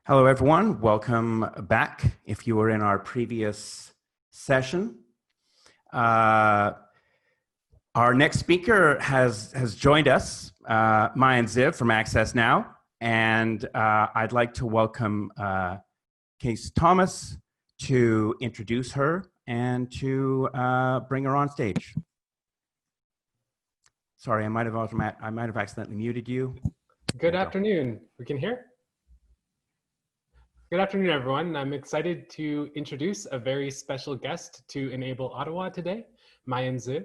Hello, everyone. Welcome back. If you were in our previous session, our next speaker has joined us, Maayan from AccessNow, and I'd like to welcome Case Thomas to introduce her and to bring her on stage. Sorry, I might have accidentally muted you. Good afternoon. We can hear? Good afternoon, everyone. I'm excited to introduce a very special guest to Enable Ottawa today, Maayan.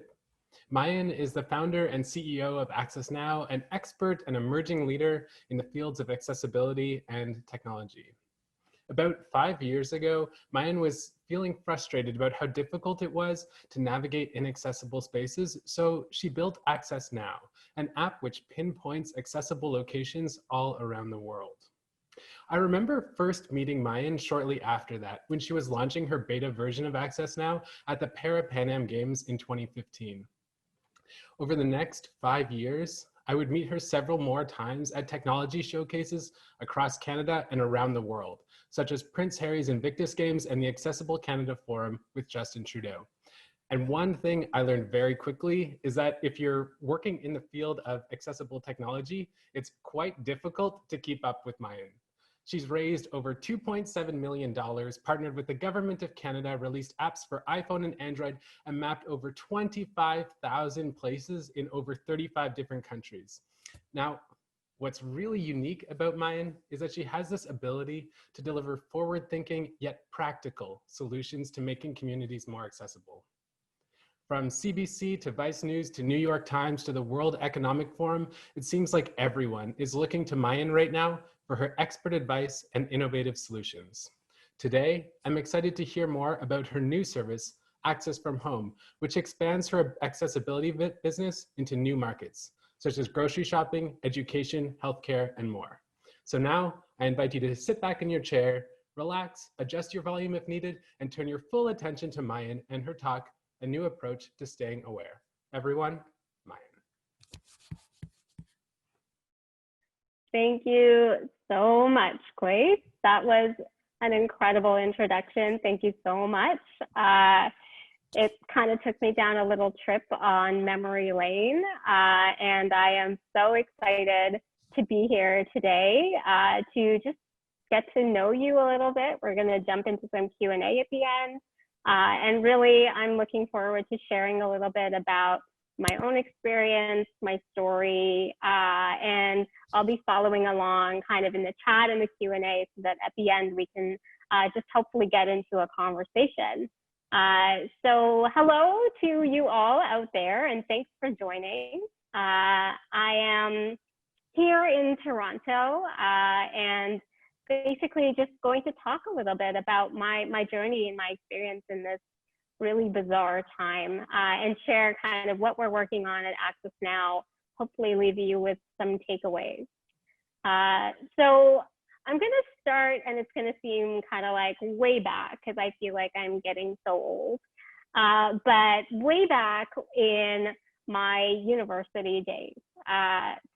Maayan is the founder and CEO of AccessNow, an expert and emerging leader in the fields of accessibility and technology. About 5 years ago, Maayan was feeling frustrated about how difficult it was to navigate inaccessible spaces, so she built AccessNow, an app which pinpoints accessible locations all around the world. I remember first meeting Maayan shortly after that, when she was launching her beta version of AccessNow at the Pan Am Games in 2015. Over the next 5 years, I would meet her several more times at technology showcases across Canada and around the world, such as Prince Harry's Invictus Games and the Accessible Canada Forum with Justin Trudeau. And one thing I learned very quickly is that if you're working in the field of accessible technology, it's quite difficult to keep up with Maayan. She's raised over $2.7 million, partnered with the Government of Canada, released apps for iPhone and Android, and mapped over 25,000 places in over 35 different countries. Now, what's really unique about Maayan is that she has this ability to deliver forward-thinking yet practical solutions to making communities more accessible. From CBC to Vice News to New York Times to the World Economic Forum, it seems like everyone is looking to Maayan right now for her expert advice and innovative solutions. Today, I'm excited to hear more about her new service, Access from Home, which expands her accessibility business into new markets, such as grocery shopping, education, healthcare, and more. So now, I invite you to sit back in your chair, relax, adjust your volume if needed, and turn your full attention to Maayan and her talk, A New Approach to Staying Aware. Everyone, Maayan. Thank you so much, Quace. That was an incredible introduction. Thank you so much. It kind of took me down a little trip on memory lane, and I am so excited to be here today to just get to know you a little bit. We're going to jump into some Q&A at the end, and really, I'm looking forward to sharing a little bit about my own experience, my story, and I'll be following along kind of in the chat and the Q&A so that at the end we can just hopefully get into a conversation. So hello to you all out there and thanks for joining. I am here in Toronto and basically just going to talk a little bit about my journey and my experience in this really bizarre time and share kind of what we're working on at AccessNow, hopefully leave you with some takeaways. So I'm going to start, and it's going to seem kind of like way back because I feel like I'm getting so old, but way back in my university days.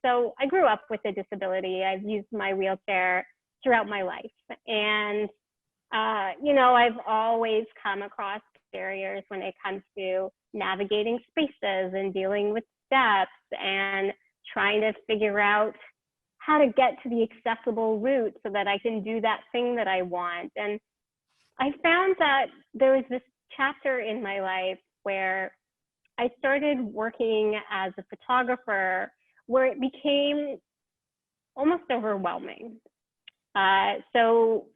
So I grew up with a disability. I've used my wheelchair throughout my life. And, you know, I've always come across barriers when it comes to navigating spaces and dealing with steps and trying to figure out how to get to the accessible route so that I can do that thing that I want. And I found that there was this chapter in my life where I started working as a photographer where it became almost overwhelming. So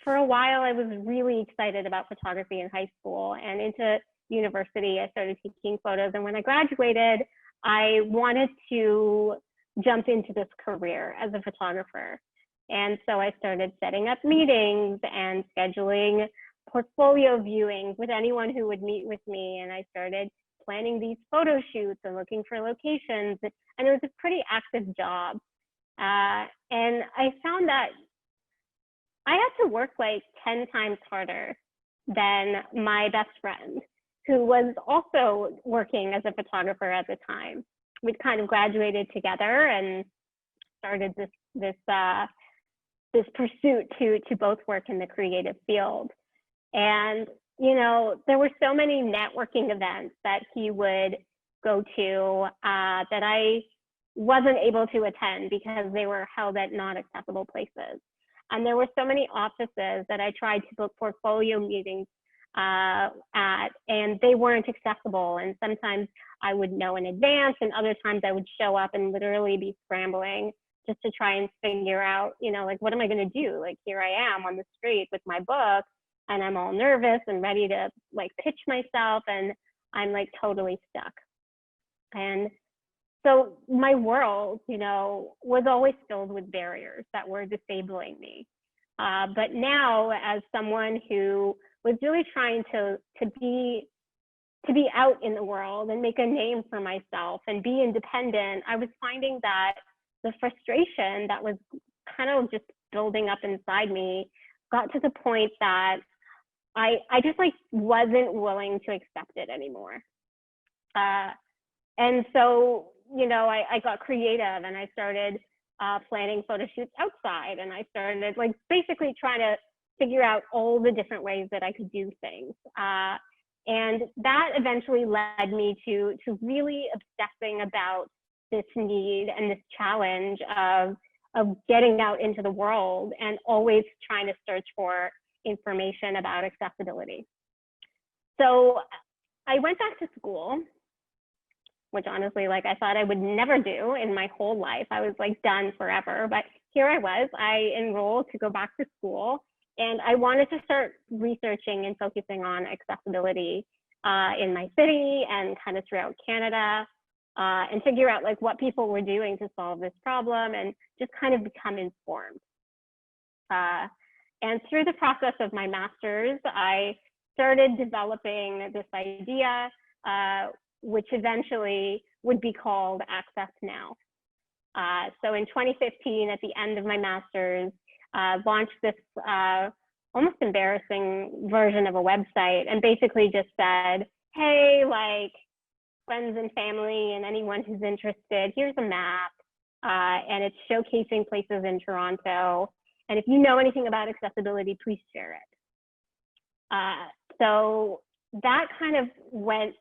for a while, I was really excited about photography in high school, and into university, I started taking photos. And when I graduated, I wanted to jump into this career as a photographer. And so I started setting up meetings and scheduling portfolio viewings with anyone who would meet with me. And I started planning these photo shoots and looking for locations. And it was a pretty active job. And I found that I had to work like 10 times harder than my best friend, who was also working as a photographer at the time. We'd kind of graduated together and started this this pursuit to both work in the creative field. And, you know, there were so many networking events that he would go to that I wasn't able to attend because they were held at non-accessible places. And there were so many offices that I tried to book portfolio meetings at, and they weren't accessible. And sometimes I would know in advance, and other times I would show up and literally be scrambling just to try and figure out, you know, like, what am I going to do? Like, here I am on the street with my book, and I'm all nervous and ready to like pitch myself, and I'm like totally stuck. And so my world, you know, was always filled with barriers that were disabling me. But now, as someone who was really trying to be out in the world and make a name for myself and be independent, I was finding that the frustration that was kind of just building up inside me got to the point that I just like wasn't willing to accept it anymore. And so, you know, I got creative, and I started planning photo shoots outside, and I started like basically trying to figure out all the different ways that I could do things. And that eventually led me to really obsessing about this need and this challenge of getting out into the world and always trying to search for information about accessibility. So I went back to school, which honestly, like, I thought I would never do in my whole life. I was like done forever, but here I was. I enrolled to go back to school, and I wanted to start researching and focusing on accessibility in my city and kind of throughout Canada, and figure out like what people were doing to solve this problem and just kind of become informed. And through the process of my master's, I started developing this idea, which eventually would be called AccessNow. So in 2015, at the end of my master's, launched this almost embarrassing version of a website, and basically just said, hey, like, friends and family and anyone who's interested, here's a map, and it's showcasing places in Toronto. And if you know anything about accessibility, please share it. So that kind of went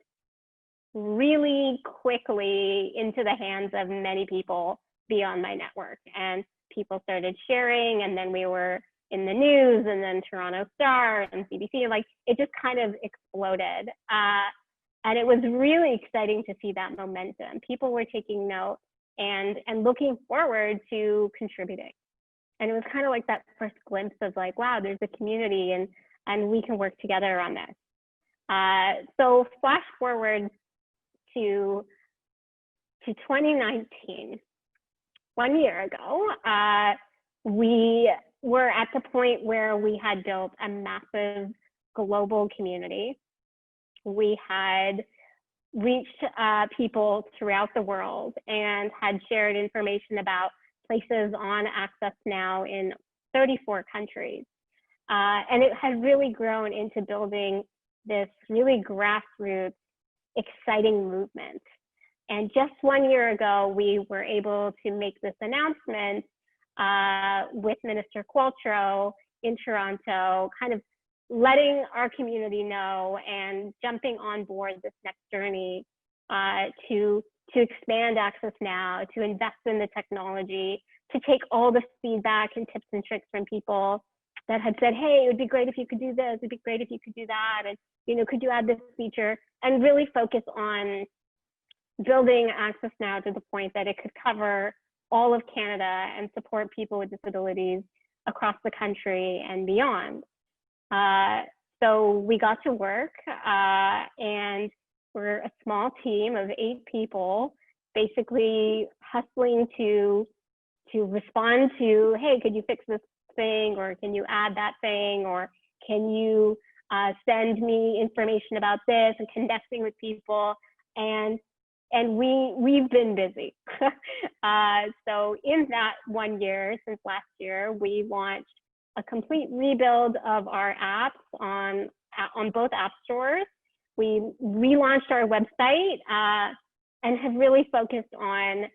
really quickly into the hands of many people beyond my network, and people started sharing, and then we were in the news, and then Toronto Star and CBC, like it just kind of exploded. And it was really exciting to see that momentum. People were taking note and looking forward to contributing. And it was kind of like that first glimpse of like, wow, there's a community, and we can work together on this. So flash forward to 2019, 1 year ago, we were at the point where we had built a massive global community. We had reached people throughout the world and had shared information about places on AccessNow in 34 countries. And it had really grown into building this really grassroots, exciting movement. And just 1 year ago, we were able to make this announcement with Minister Qualtrough in Toronto, kind of letting our community know and jumping on board this next journey to expand AccessNow, to invest in the technology, to take all the feedback and tips and tricks from people that had said, hey, it would be great if you could do this, it'd be great if you could do that, and, you know, could you add this feature, and really focus on building AccessNow to the point that it could cover all of Canada and support people with disabilities across the country and beyond. So we got to work, and we're a small team of 8 people, basically hustling to respond to, hey, could you fix this thing, or can you add that thing, or can you send me information about this, and connecting with people, and we've been busy. So in that 1 year, since last year, we launched a complete rebuild of our apps on both app stores. We relaunched our website and have really focused on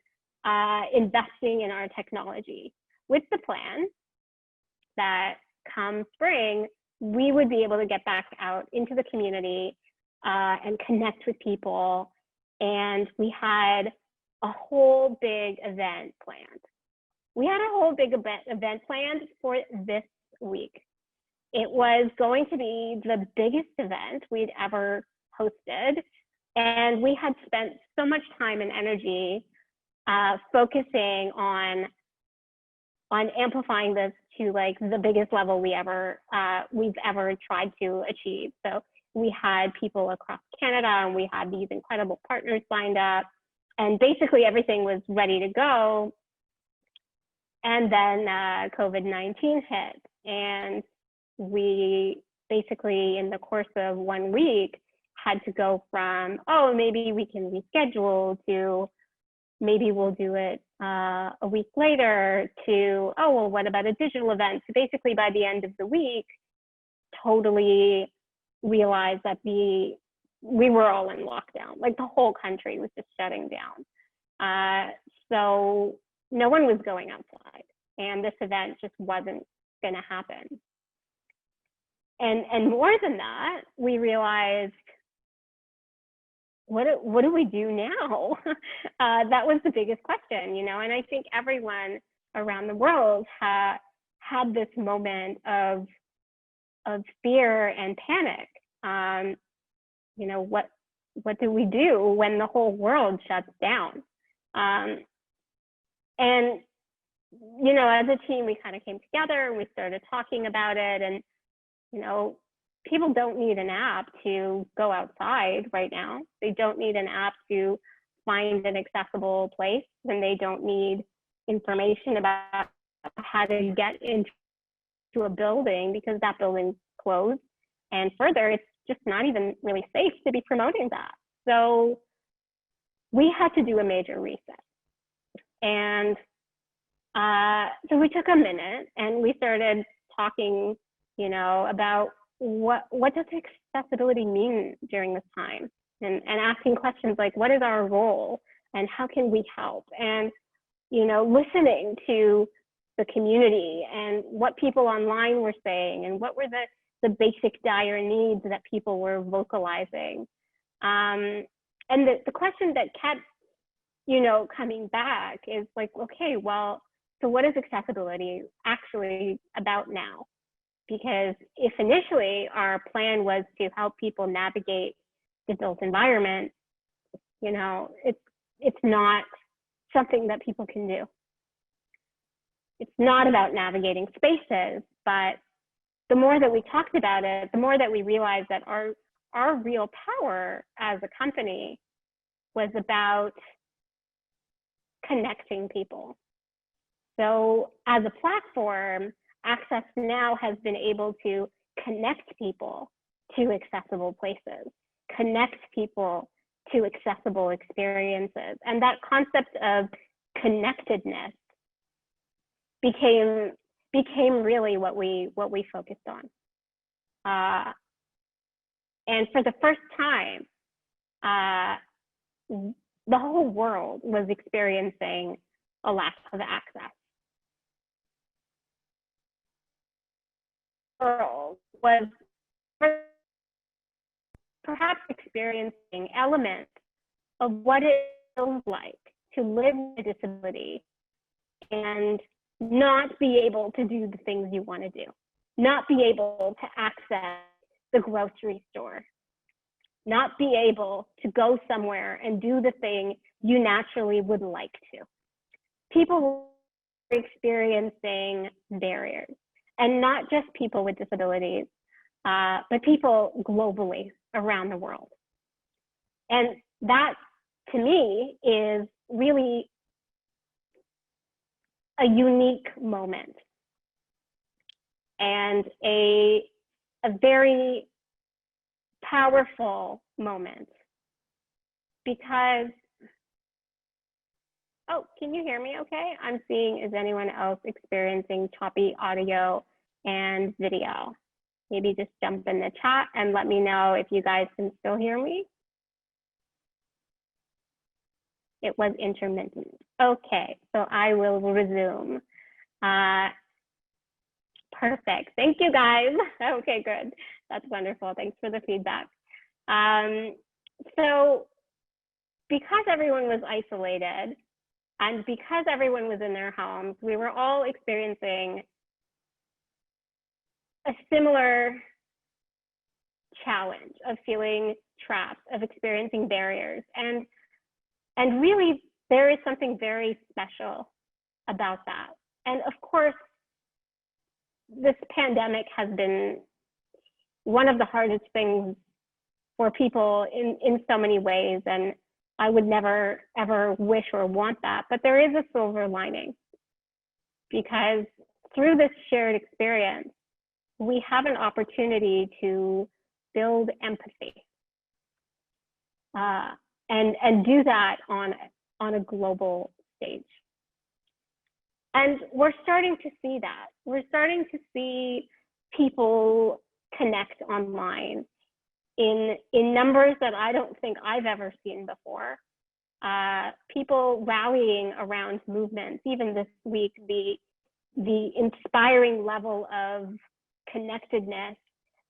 investing in our technology, with the plan that come spring, we would be able to get back out into the community and connect with people. And we had a whole big event planned. We had a whole big event planned for this week. It was going to be the biggest event we'd ever hosted. And we had spent so much time and energy focusing on amplifying this to like the biggest level we've ever tried to achieve. So we had people across Canada, and we had these incredible partners lined up, and basically everything was ready to go. And then COVID-19 hit, and we basically, in the course of 1 week, had to go from, oh, maybe we can reschedule, to maybe we'll do it a week later, to, oh, well, what about a digital event? So basically by the end of the week, totally realized that we were all in lockdown. Like the whole country was just shutting down. So no one was going outside, and this event just wasn't going to happen. And more than that, we realized, what do we do now? That was the biggest question, you know. And I think everyone around the world had this moment of fear and panic. You know, what do we do when the whole world shuts down? And you know, as a team, we kind of came together and we started talking about it. And you know, people don't need an app to go outside right now. They don't need an app to find an accessible place, and they don't need information about how to get into a building because that building's closed. And further, it's just not even really safe to be promoting that. So we had to do a major reset. And so we took a minute and we started talking, you know, about what does accessibility mean during this time, and asking questions like, what is our role and how can we help? And, you know, listening to the community and what people online were saying, and what were the basic dire needs that people were vocalizing. And the question that kept, you know, coming back is like, okay, well, so what is accessibility actually about now? Because if initially our plan was to help people navigate the built environment, you know, it's not something that people can do. It's not about navigating spaces, but the more that we talked about it, the more that we realized that our real power as a company was about connecting people. So as a platform, AccessNow has been able to connect people to accessible places, connect people to accessible experiences. And that concept of connectedness became really what we focused on. And for the first time, the whole world was experiencing a lack of access. World was perhaps experiencing elements of what it feels like to live with a disability and not be able to do the things you want to do, not be able to access the grocery store, not be able to go somewhere and do the thing you naturally would like to. People were experiencing barriers. And not just people with disabilities, but people globally around the world. And that, to me, is really a unique moment and a very powerful moment, because, oh, can you hear me okay? I'm seeing, is anyone else experiencing choppy audio and video? Maybe just jump in the chat and let me know if you guys can still hear me. It was intermittent. Okay, so I will resume. Perfect. Thank you, guys. Okay, good. That's wonderful. Thanks for the feedback. So because everyone was isolated and because everyone was in their homes, we were all experiencing a similar challenge of feeling trapped, of experiencing barriers. And really, there is something very special about that. And of course, this pandemic has been one of the hardest things for people in so many ways. And I would never, ever wish or want that. But there is a silver lining, because through this shared experience, we have an opportunity to build empathy and do that on a global stage. And we're starting to see that. We're starting to see people connect online in numbers that I don't think I've ever seen before. People rallying around movements. Even this week, the inspiring level of connectedness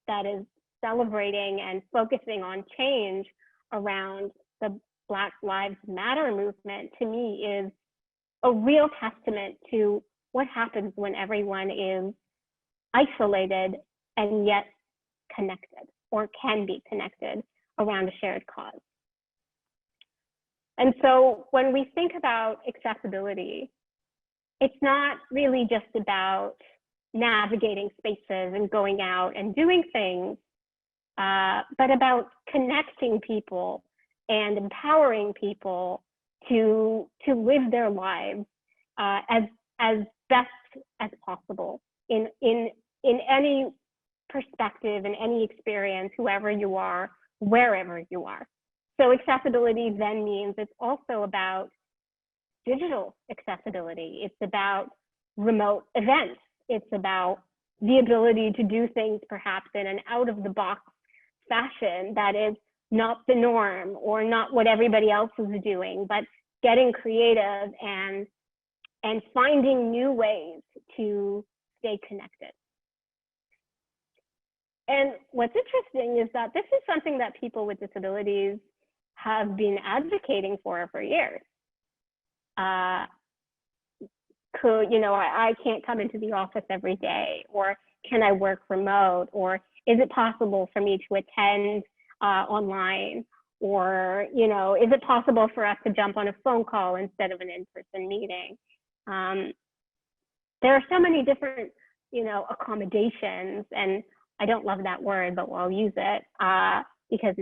that is celebrating and focusing on change around the Black Lives Matter movement, to me, is a real testament to what happens when everyone is isolated and yet connected, or can be connected around a shared cause. And so when we think about accessibility, it's not really just about navigating spaces and going out and doing things, but about connecting people and empowering people to live their lives as best as possible in any perspective, in any experience, whoever you are, wherever you are. So accessibility then means it's also about digital accessibility. It's about remote events. It's about the ability to do things perhaps in an out-of-the-box fashion that is not the norm or not what everybody else is doing, but getting creative and finding new ways to stay connected. And what's interesting is that this is something that people with disabilities have been advocating for years. I can't come into the office every day, or can I work remote, or is it possible for me to attend online, or is it possible for us to jump on a phone call instead of an in-person meeting? There are so many different accommodations, and I don't love that word, but I'll use it because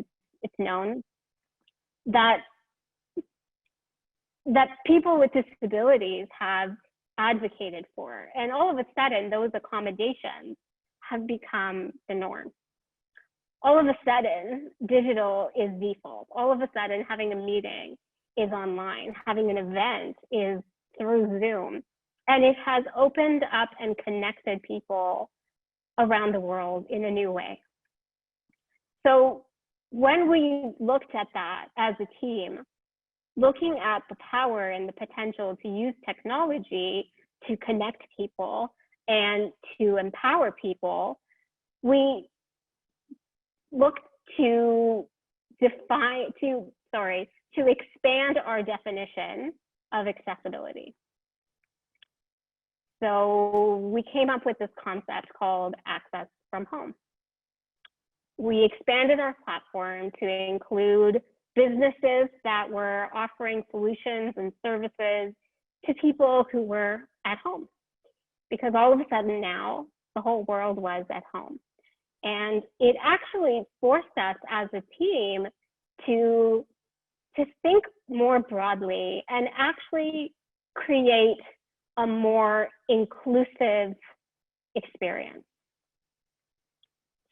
it's known that people with disabilities have advocated for. And all of a sudden, those accommodations have become the norm. All of a sudden, digital is default. All of a sudden, having a meeting is online. Having an event is through Zoom. And it has opened up and connected people around the world in a new way. So when we looked at that as a team, looking at the power and the potential to use technology to connect people and to empower people, we looked to expand our definition of accessibility. So we came up with this concept called Access from Home. We expanded our platform to include businesses that were offering solutions and services to people who were at home, because all of a sudden now the whole world was at home. And it actually forced us as a team to think more broadly and actually create a more inclusive experience.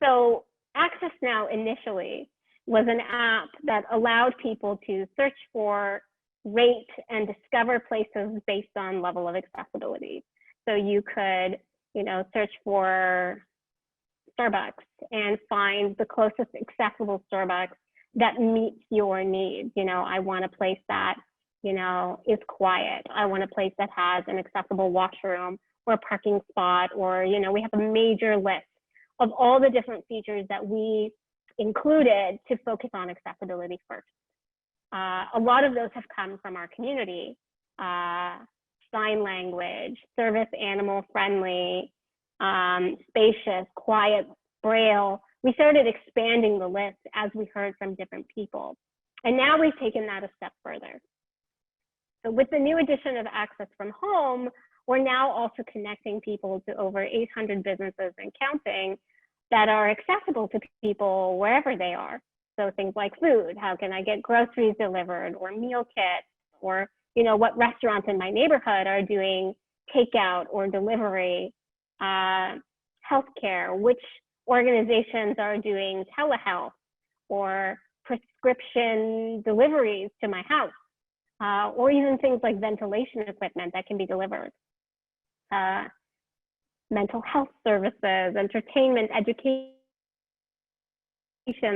So AccessNow initially was an app that allowed people to search for, rate, and discover places based on level of accessibility. So you could, search for Starbucks and find the closest accessible Starbucks that meets your needs. I want a place that, is quiet. I want a place that has an accessible washroom or a parking spot, or, you know, we have a major list of all the different features that we included to focus on accessibility first. A lot of those have come from our community. Sign language, service animal friendly, spacious, quiet, braille. We started expanding the list as we heard from different people. And now we've taken that a step further. So with the new addition of Access from Home, we're now also connecting people to over 800 businesses and counting that are accessible to people wherever they are. So things like food, how can I get groceries delivered, or meal kits, or, you know, what restaurants in my neighborhood are doing takeout or delivery, healthcare, which organizations are doing telehealth or prescription deliveries to my house, or even things like ventilation equipment that can be delivered. Mental health services, entertainment, education,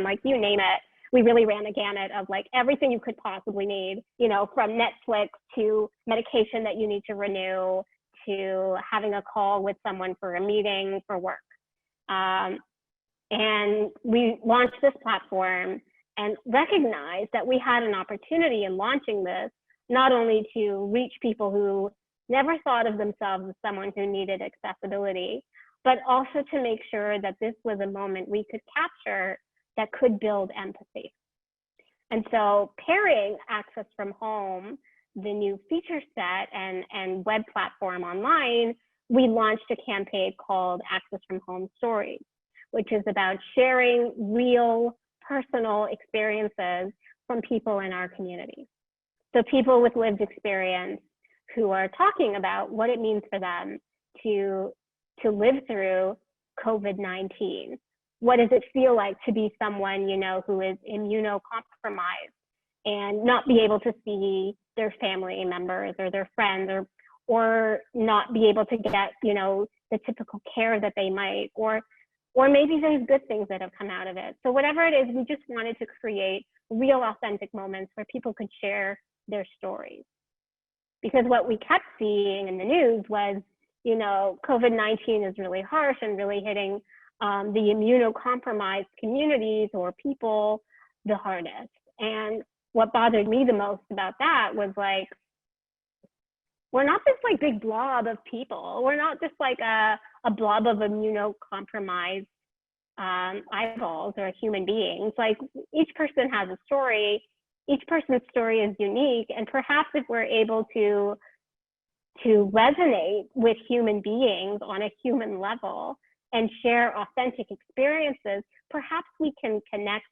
like you name it. We really ran the gamut of like everything you could possibly need, you know, from Netflix to medication that you need to renew to having a call with someone for a meeting for work. And we launched this platform and recognized that we had an opportunity in launching this, not only to reach people who never thought of themselves as someone who needed accessibility, but also to make sure that this was a moment we could capture that could build empathy. And so pairing Access from Home, the new feature set and web platform online, we launched a campaign called Access from Home Stories, which is about sharing real personal experiences from people in our community. So people with lived experience who are talking about what it means for them to live through COVID-19. What does it feel like to be someone, you know, who is immunocompromised and not be able to see their family members or their friends, or not be able to get, you know, the typical care that they might, or maybe there's good things that have come out of it. So whatever it is, we just wanted to create real authentic moments where people could share their stories. Because what we kept seeing in the news was, you know, COVID-19 is really harsh and really hitting the immunocompromised communities or people the hardest. And what bothered me the most about that was like, we're not this like big blob of people. We're not just like a blob of immunocompromised eyeballs or human beings. Like each person has a story. Each person's story is unique. And perhaps if we're able to resonate with human beings on a human level and share authentic experiences, perhaps we can connect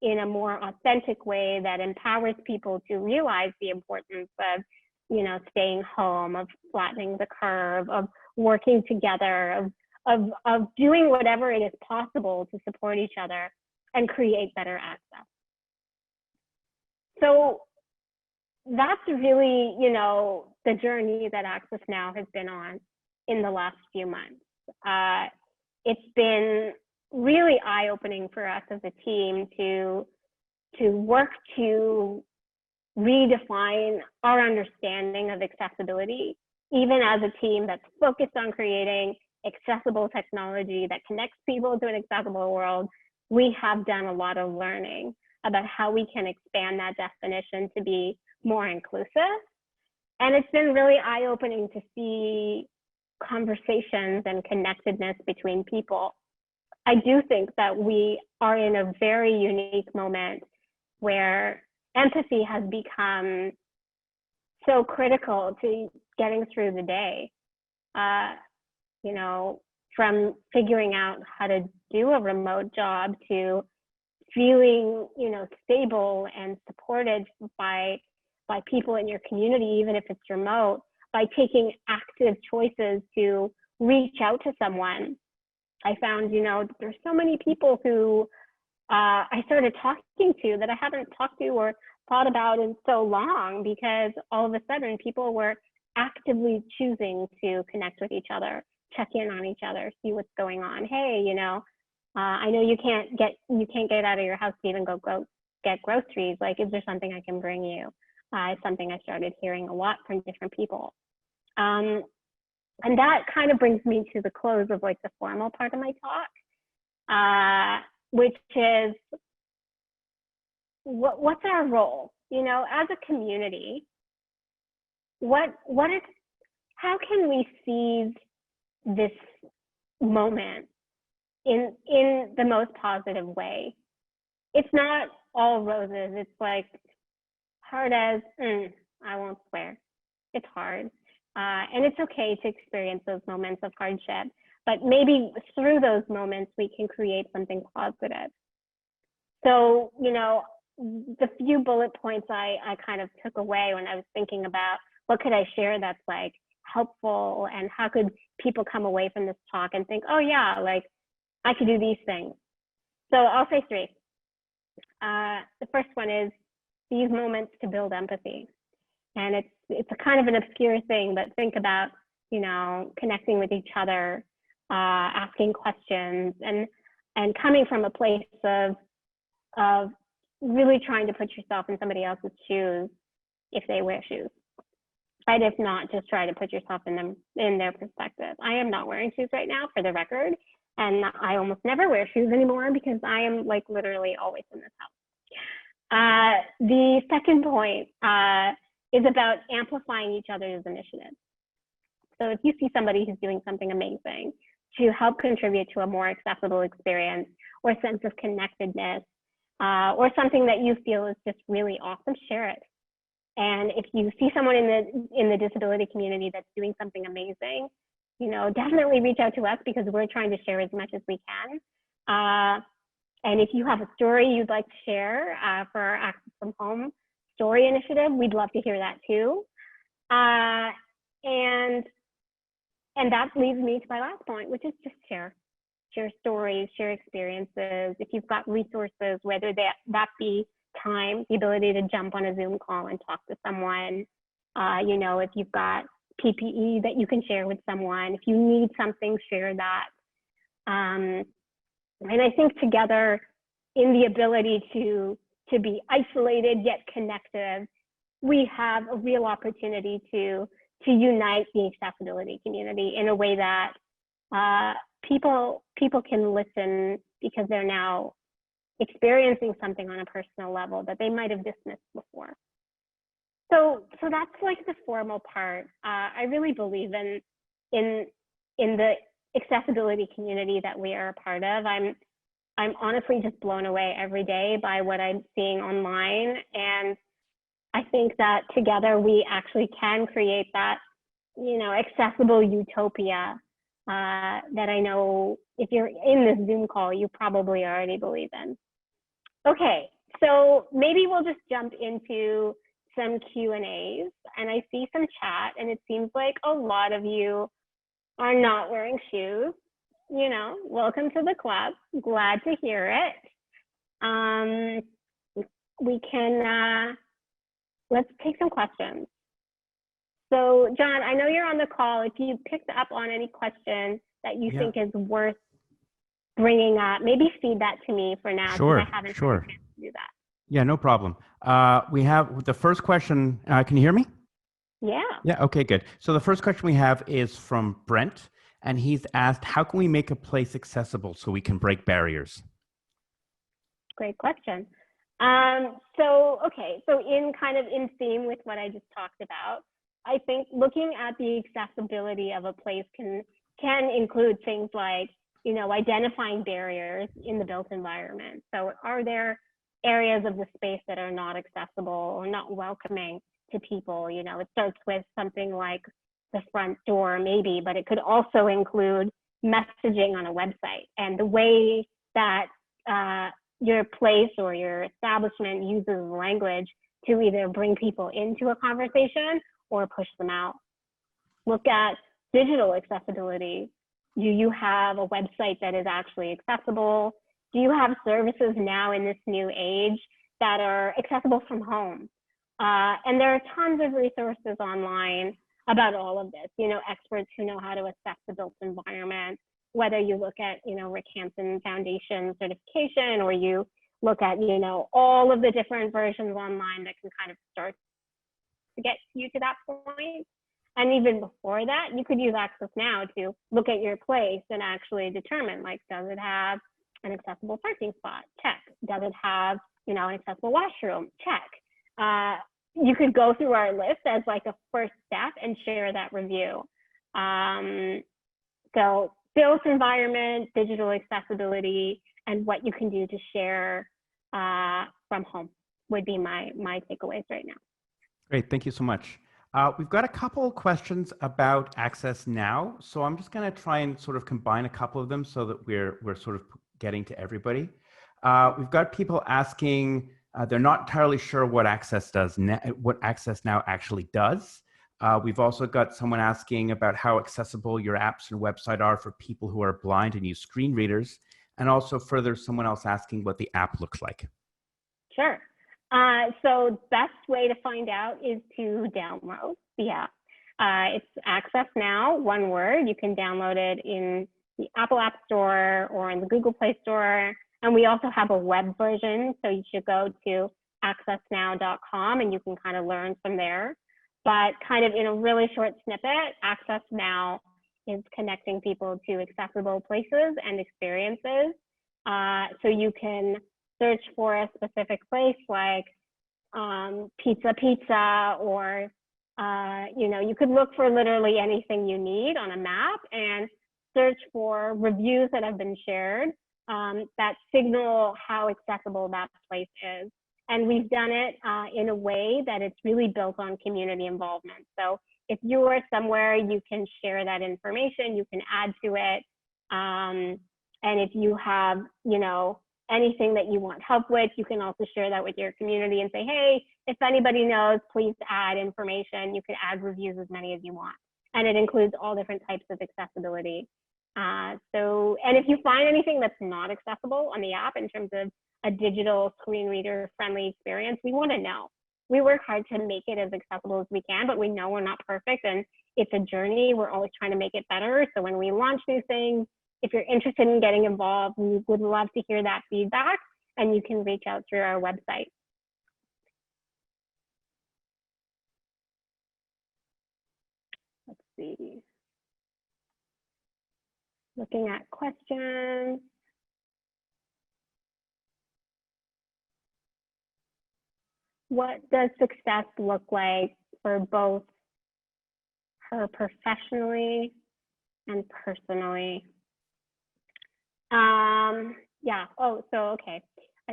in a more authentic way that empowers people to realize the importance of, you know, staying home, of flattening the curve, of working together, of doing whatever it is possible to support each other and create better access. So that's really, you know, the journey that AccessNow has been on in the last few months. It's been really eye-opening for us as a team to work to redefine our understanding of accessibility, even as a team that's focused on creating accessible technology that connects people to an accessible world. We have done a lot of learning about how we can expand that definition to be more inclusive. And it's been really eye-opening to see conversations and connectedness between people. I do think that we are in a very unique moment where empathy has become so critical to getting through the day. You know, from figuring out how to do a remote job to feeling, you know, stable and supported by people in your community, even if it's remote, by taking active choices to reach out to someone. I found, you know, there's so many people who I started talking to that I haven't talked to or thought about in so long, because all of a sudden people were actively choosing to connect with each other, check in on each other, see what's going on. Hey, you know, I know you can't get out of your house to even go get groceries. Like, is there something I can bring you? It's something I started hearing a lot from different people. And that kind of brings me to the close of like the formal part of my talk, which is what's our role? You know, as a community, how can we seize this moment in the most positive way? It's not all roses. It's like hard as, I won't swear. It's hard. And it's okay to experience those moments of hardship, but maybe through those moments, we can create something positive. So, you know, the few bullet points I kind of took away when I was thinking about what could I share that's like helpful, and how could people come away from this talk and think, oh yeah, like I could do these things. So I'll say three. The first one is these moments to build empathy. And it's a kind of an obscure thing, but think about, you know, connecting with each other, asking questions, and coming from a place of really trying to put yourself in somebody else's shoes if they wear shoes. Right? If not, just try to put yourself in their perspective. I am not wearing shoes right now, for the record, and I almost never wear shoes anymore because I am like literally always in this house. The second point is about amplifying each other's initiatives. So if you see somebody who's doing something amazing to help contribute to a more accessible experience or sense of connectedness, or something that you feel is just really awesome, share it. And if you see someone in the disability community that's doing something amazing, you know, definitely reach out to us because we're trying to share as much as we can. And if you have a story you'd like to share for our Access from Home Story initiative, we'd love to hear that too. And that leads me to my last point, which is just share. Share stories, share experiences. If you've got resources, whether that be time, the ability to jump on a Zoom call and talk to someone, you know, if you've got PPE that you can share with someone, if you need something, share that. And I think together, in the ability to be isolated yet connected, we have a real opportunity to unite the accessibility community in a way that people can listen because they're now experiencing something on a personal level that they might have dismissed before. So that's like the formal part. I really believe in the accessibility community that we are a part of. I'm honestly just blown away every day by what I'm seeing online, and I think that together we actually can create that, you know, accessible utopia that I know if you're in this Zoom call, you probably already believe in. Okay, so maybe we'll just jump into some Q&As, and I see some chat, and it seems like a lot of you are not wearing shoes. You know, welcome to the club. Glad to hear it. We can, let's take some questions. So John, I know you're on the call. If you picked up on any question that you think is worth bringing up, maybe feed that to me for now. Sure, I haven't sure. had a chance to do that. Yeah, no problem. We have the first question. Can you hear me? Yeah. Yeah, okay, good. So the first question we have is from Brent, and he's asked, how can we make a place accessible so we can break barriers? Great question. So in theme with what I just talked about, I think looking at the accessibility of a place can include things like, you know, identifying barriers in the built environment. So are there areas of the space that are not accessible or not welcoming to people? You know, it starts with something like the front door maybe, but it could also include messaging on a website and the way that your place or your establishment uses language to either bring people into a conversation or push them out. Look at digital accessibility. Do you have a website that is actually accessible? Do you have services now in this new age that are accessible from home? And there are tons of resources online about all of this, you know, experts who know how to assess the built environment, whether you look at, you know, Rick Hansen Foundation certification, or you look at, you know, all of the different versions online that can kind of start to get you to that point. And even before that, you could use AccessNow to look at your place and actually determine, like, does it have an accessible parking spot? Check. Does it have, an accessible washroom? Check. You could go through our list as like a first step and share that review. So built environment, digital accessibility, and what you can do to share from home would be my takeaways right now. Great, thank you so much. We've got a couple of questions about AccessNow, so I'm just going to try and sort of combine a couple of them so that we're sort of getting to everybody. We've got people asking, they're not entirely sure what AccessNow actually does. We've also got someone asking about how accessible your apps and website are for people who are blind and use screen readers, and also further someone else asking what the app looks like. Sure. So best way to find out is to download the app. It's AccessNow, one word. You can download it in the Apple App Store or in the Google Play Store. And we also have a web version, so you should go to accessnow.com and you can kind of learn from there. But kind of in a really short snippet, AccessNow is connecting people to accessible places and experiences. So you can search for a specific place like pizza, or you could look for literally anything you need on a map and search for reviews that have been shared that signal how accessible that place is. And we've done it in a way that it's really built on community involvement. So if you are somewhere, you can share that information, you can add to it. And if you have, anything that you want help with, you can also share that with your community and say, hey, if anybody knows, please add information. You can add reviews, as many as you want. And it includes all different types of accessibility. And if you find anything that's not accessible on the app in terms of a digital screen reader friendly experience, we want to know. We work hard to make it as accessible as we can, but we know we're not perfect and it's a journey. We're always trying to make it better. So when we launch new things, if you're interested in getting involved, we would love to hear that feedback, and you can reach out through our website. Let's see. Looking at questions. What does success look like for both her professionally and personally? Okay.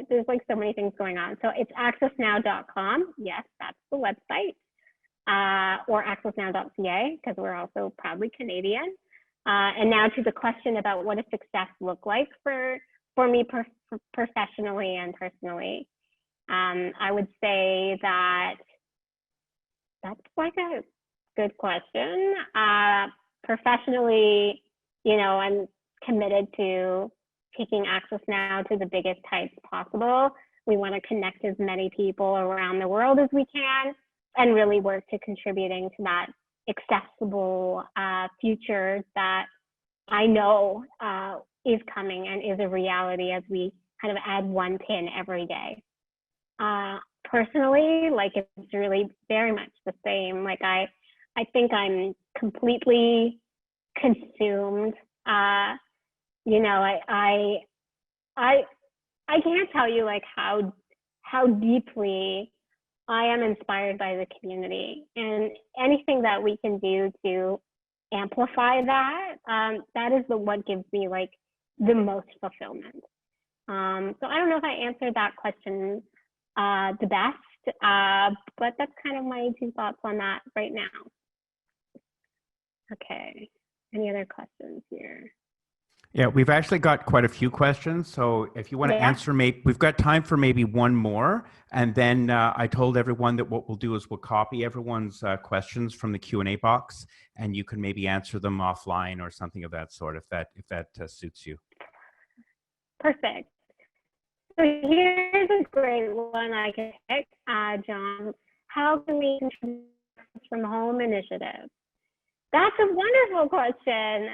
There's like so many things going on. So it's accessnow.com. Yes, that's the website. Or accessnow.ca, because we're also proudly Canadian. And now to the question about what does success look like for me professionally and personally. I would say that that's like a good question. Professionally, I'm committed to taking AccessNow to the biggest heights possible. We want to connect as many people around the world as we can and really work to contributing to that accessible future that I know is coming and is a reality as we kind of add one pin every day. Personally, like, it's really very much the same. Like, I think I'm completely consumed. I can't tell you like how deeply I am inspired by the community, and anything that we can do to amplify that, that is what gives me like the most fulfillment. So I don't know if I answered that question the best, but that's kind of my two thoughts on that right now. Okay, any other questions here? Yeah, we've actually got quite a few questions. So if you want to answer, we've got time for maybe one more. And then I told everyone that what we'll do is we'll copy everyone's questions from the Q&A box, and you can maybe answer them offline or something of that sort, if that suits you. Perfect. So here's a great one I can pick, John. How can we contribute from home initiative? That's a wonderful question.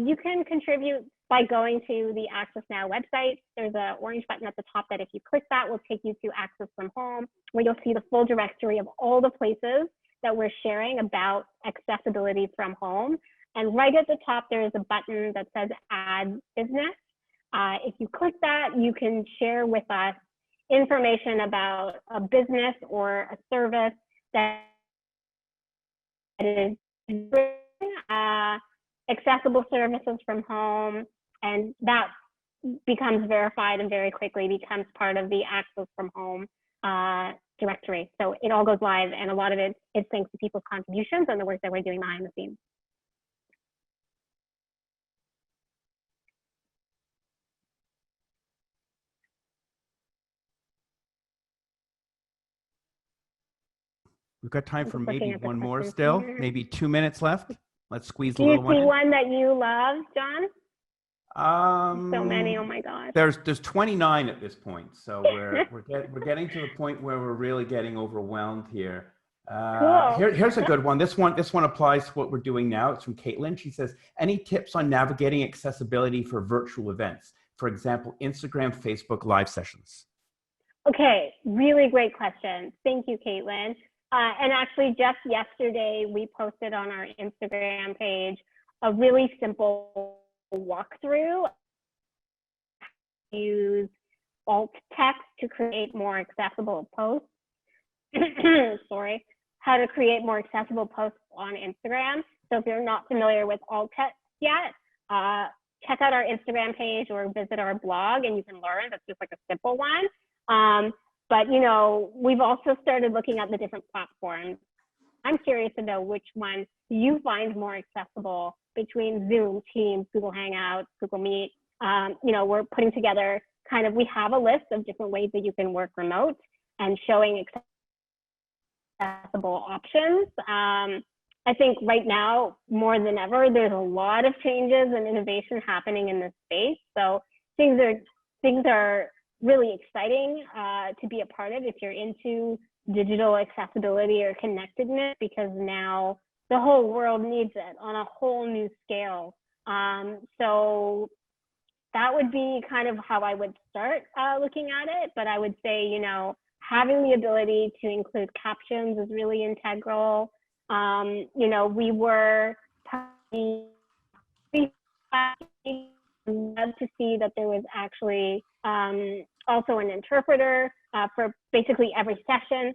You can contribute by going to the AccessNow website. There's an orange button at the top that if you click that will take you to Access from Home, where you'll see the full directory of all the places that we're sharing about accessibility from home. And right at the top, there is a button that says Add Business. If you click that, you can share with us information about a business or a service that is accessible services from home, and that becomes verified and very quickly becomes part of the Access from Home directory. So it all goes live, and a lot of it is thanks to people's contributions and the work that we're doing behind the scenes. We've got time for maybe one more still, maybe 2 minutes left. Let's squeeze a little one. Do you see in. one that you love, John? So many, oh my gosh. There's 29 at this point, so we're getting to the point where we're really getting overwhelmed here. Cool. Here's a good one. This one applies to what we're doing now. It's from Caitlin. She says, any tips on navigating accessibility for virtual events? For example, Instagram, Facebook live sessions. Okay, really great question. Thank you, Caitlin. And actually, just yesterday, we posted on our Instagram page a really simple walkthrough. Use alt text to create more accessible posts. Sorry, how to create more accessible posts on Instagram. So if you're not familiar with alt text yet, check out our Instagram page or visit our blog, and you can learn. That's just like a simple one. But, you know, we've also started looking at the different platforms. I'm curious to know which one you find more accessible between Zoom, Teams, Google Hangouts, Google Meet. You know, we're putting together we have a list of different ways that you can work remote and showing accessible options. I think right now, more than ever, there's a lot of changes and innovation happening in this space. So things are really exciting to be a part of if you're into digital accessibility or connectedness, because now the whole world needs it on a whole new scale. So that would be kind of how I would start looking at it. But I would say, you know, having the ability to include captions is really integral. You know, we were love to see that there was actually also an interpreter for basically every session.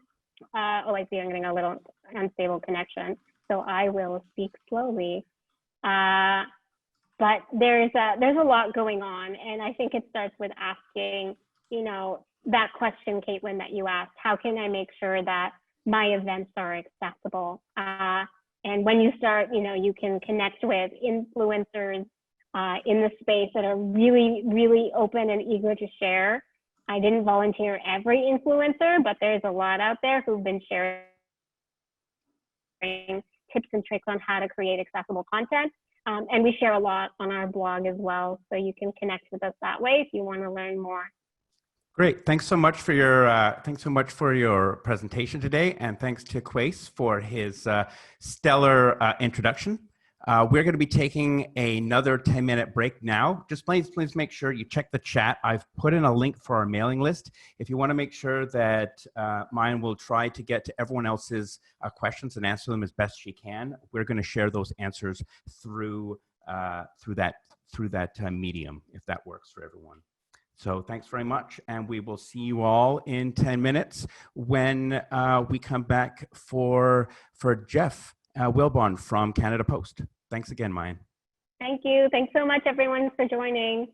Oh, I see I'm getting a little unstable connection, so I will speak slowly. But there's a lot going on, and I think it starts with asking, you know, that question, Caitlin, that you asked, how can I make sure that my events are accessible? And when you start, you know, you can connect with influencers in the space that are really, really open and eager to share. I didn't volunteer every influencer, but there's a lot out there who've been sharing tips and tricks on how to create accessible content. And we share a lot on our blog as well, so you can connect with us that way if you want to learn more. Great. Thanks so much for your presentation today, and thanks to Quace for his stellar introduction. We're going to be taking another 10-minute break now. Just please make sure you check the chat. I've put in a link for our mailing list. If you want to make sure that Maayan will try to get to everyone else's questions and answer them as best she can, we're going to share those answers through that medium, if that works for everyone. So thanks very much, and we will see you all in 10 minutes when we come back for Jeff Wilbon from Canada Post. Thanks again, Maayan. Thank you. Thanks so much, everyone, for joining.